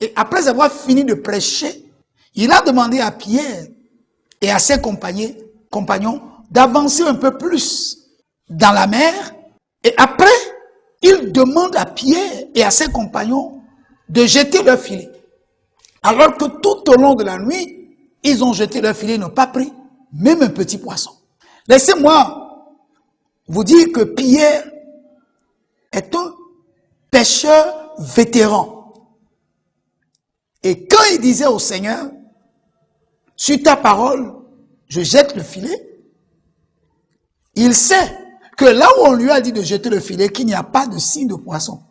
Et après avoir fini de prêcher, il a demandé à Pierre et à ses compagnons d'avancer un peu plus dans la mer. Et après, il demande à Pierre et à ses compagnons de jeter leur filet. Alors que tout au long de la nuit, ils ont jeté leur filet, ils n'ont pas pris même un petit poisson. Laissez-moi vous dire que Pierre est un pêcheur vétéran. Et quand il disait au Seigneur, sur ta parole, je jette le filet, il sait que là où on lui a dit de jeter le filet, qu'il n'y a pas de signe de poisson.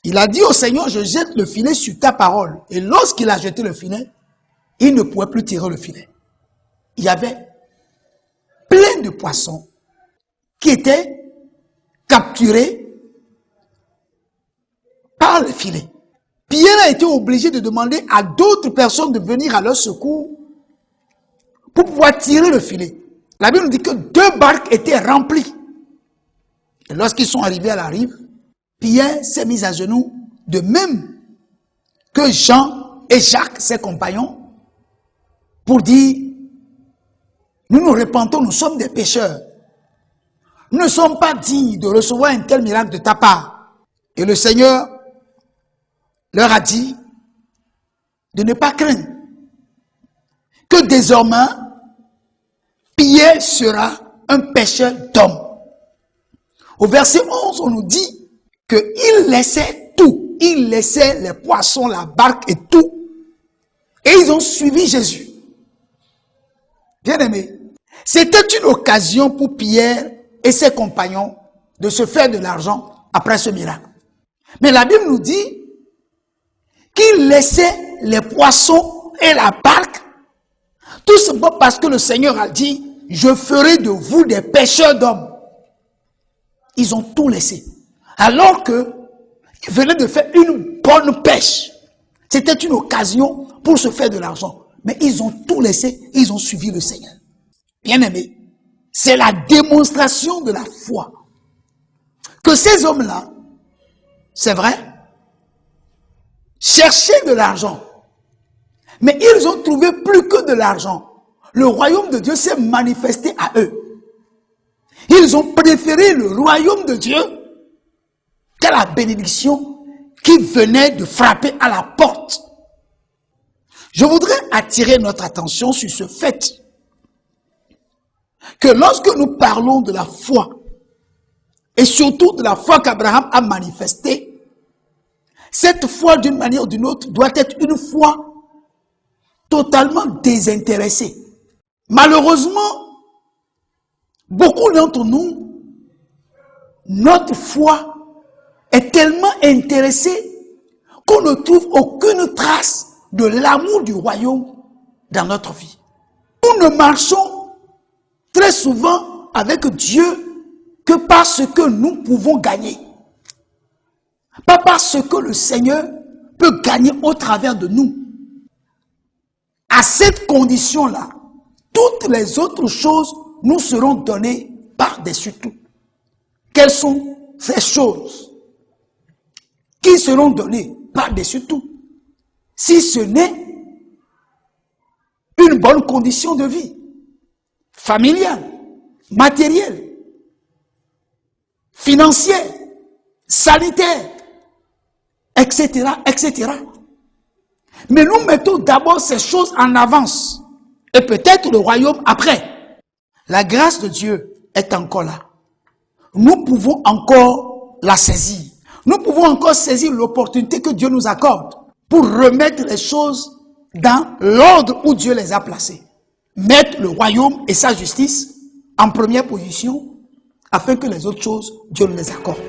Il a dit au Seigneur, je jette le filet sur ta parole. Et lorsqu'il a jeté le filet, il ne pouvait plus tirer le filet. Il y avait plein de poissons qui étaient capturés par le filet. Pierre a été obligé de demander à d'autres personnes de venir à leur secours pour pouvoir tirer le filet. La Bible nous dit que 2 barques étaient remplies. Et lorsqu'ils sont arrivés à la rive, Pierre s'est mis à genoux, de même que Jean et Jacques, ses compagnons, pour dire, nous nous repentons, nous sommes des pécheurs. Nous ne sommes pas dignes de recevoir un tel miracle de ta part. Et le Seigneur leur a dit de ne pas craindre, que désormais, Pierre sera un pêcheur d'hommes. Au verset 11, on nous dit qu'il laissait tout. Il laissait les poissons, la barque et tout. Et ils ont suivi Jésus. Bien-aimés, c'était une occasion pour Pierre et ses compagnons de se faire de l'argent après ce miracle. Mais la Bible nous dit qu'il laissait les poissons et la barque, tout simplement parce que le Seigneur a dit, je ferai de vous des pêcheurs d'hommes. Ils ont tout laissé. Alors qu'ils venaient de faire une bonne pêche. C'était une occasion pour se faire de l'argent. Mais ils ont tout laissé, ils ont suivi le Seigneur. Bien-aimés, c'est la démonstration de la foi. Que ces hommes-là, c'est vrai, cherchaient de l'argent. Mais ils ont trouvé plus que de l'argent. Le royaume de Dieu s'est manifesté à eux. Ils ont préféré le royaume de Dieu qu'à la bénédiction qui venait de frapper à la porte. Je voudrais attirer notre attention sur ce fait que lorsque nous parlons de la foi, et surtout de la foi qu'Abraham a manifestée, cette foi d'une manière ou d'une autre doit être une foi totalement désintéressée. Malheureusement, beaucoup d'entre nous, notre foi est tellement intéressée qu'on ne trouve aucune trace de l'amour du royaume dans notre vie. Nous ne marchons très souvent avec Dieu que parce que nous pouvons gagner. Pas parce que le Seigneur peut gagner au travers de nous. À cette condition-là, toutes les autres choses nous seront données par-dessus tout. Quelles sont ces choses qui seront données par-dessus tout? Si ce n'est une bonne condition de vie, familiale, matérielle, financière, sanitaire, etc., etc. Mais nous mettons d'abord ces choses en avance et peut-être le royaume après. La grâce de Dieu est encore là. Nous pouvons encore la saisir. Nous pouvons encore saisir l'opportunité que Dieu nous accorde pour remettre les choses dans l'ordre où Dieu les a placées. Mettre le royaume et sa justice en première position afin que les autres choses, Dieu nous les accorde.